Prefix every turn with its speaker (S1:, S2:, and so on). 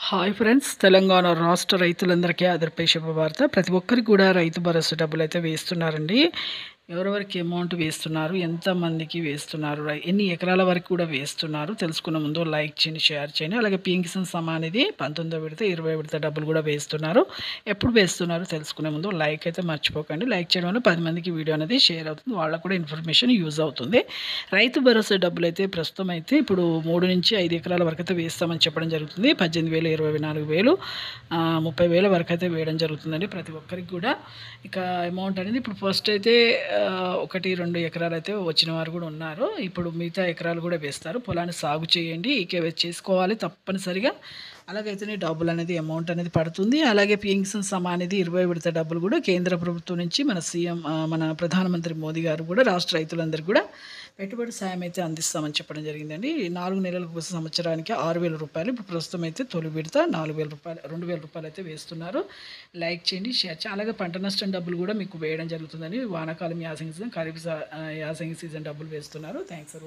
S1: Hi friends, Telangana రాష్ట్ర రైతులందరికీ ఆదర్పే శుభవార్త. ప్రతి ఒక్కరికి కూడా రైతు భరోసా డబ్బులు అయితే వేస్తున్నారండి. ఎవరెవరికి అమౌంట్ వేస్తున్నారు, ఎంతమందికి వేస్తున్నారు, ఎన్ని ఎకరాల వరకు కూడా వేస్తున్నారు తెలుసుకున్న ముందు లైక్ చేయండి, షేర్ చేయండి. అలాగే పీఎం కిసాన్ సమ్మాన్ నిధి 19వ విడత 20వ విడత డబ్బులు కూడా వేస్తున్నారు. ఎప్పుడు వేస్తున్నారు తెలుసుకునే ముందు లైక్ అయితే మర్చిపోకండి. లైక్ చేయడం వల్ల 10 మందికి వీడియో అనేది షేర్ అవుతుంది, వాళ్ళకు కూడా ఇన్ఫర్మేషన్ యూజ్ అవుతుంది. రైతు భరోసా డబ్బులు అయితే ప్రస్తుతం అయితే ఇప్పుడు 3 నుంచి 5 ఎకరాల వరకు అయితే వేస్తామని చెప్పడం జరుగుతుంది. 18,000, 24,000, 30,000 వరకు అయితే వేయడం జరుగుతుందండి ప్రతి ఒక్కరికి కూడా. ఇక అమౌంట్ అనేది ఇప్పుడు ఫస్ట్ అయితే 1-2 ఎకరాలు అయితే వచ్చిన వారు కూడా ఉన్నారు. ఇప్పుడు మిగతా ఎకరాలు కూడా వేస్తారు. పొలాన్ని సాగు చేయండి, చేసుకోవాలి తప్పనిసరిగా. అలాగైతేనే డబ్బులు అనేది అమౌంట్ అనేది పడుతుంది. అలాగే పీఎం కిసాన్ సమ్మాన్ అనేది 20 విడత డబ్బులు కూడా కేంద్ర ప్రభుత్వం నుంచి మన సీఎం మన ప్రధానమంత్రి మోదీ గారు కూడా రాష్ట్ర రైతులందరికీ కూడా పెట్టుబడి సాయం అయితే అందిస్తామని చెప్పడం జరిగిందండి. 4 నెలలకు సంవత్సరానికి 6,000 రూపాయలు. ఇప్పుడు ప్రస్తుతం అయితే తొలి విడత 4,000 రూపాయలు, 2,000 రూపాయలు అయితే వేస్తున్నారు. లైక్ చేయండి, షేర్ చేయండి. అలాగే పంట నష్టం డబ్బులు కూడా మీకు వేయడం జరుగుతుందని వానాకాలం యాసంగి సీజన్, ఖరీఫ్ యాసంగి సీజన్ డబ్బులు వేస్తున్నారు. Thanks for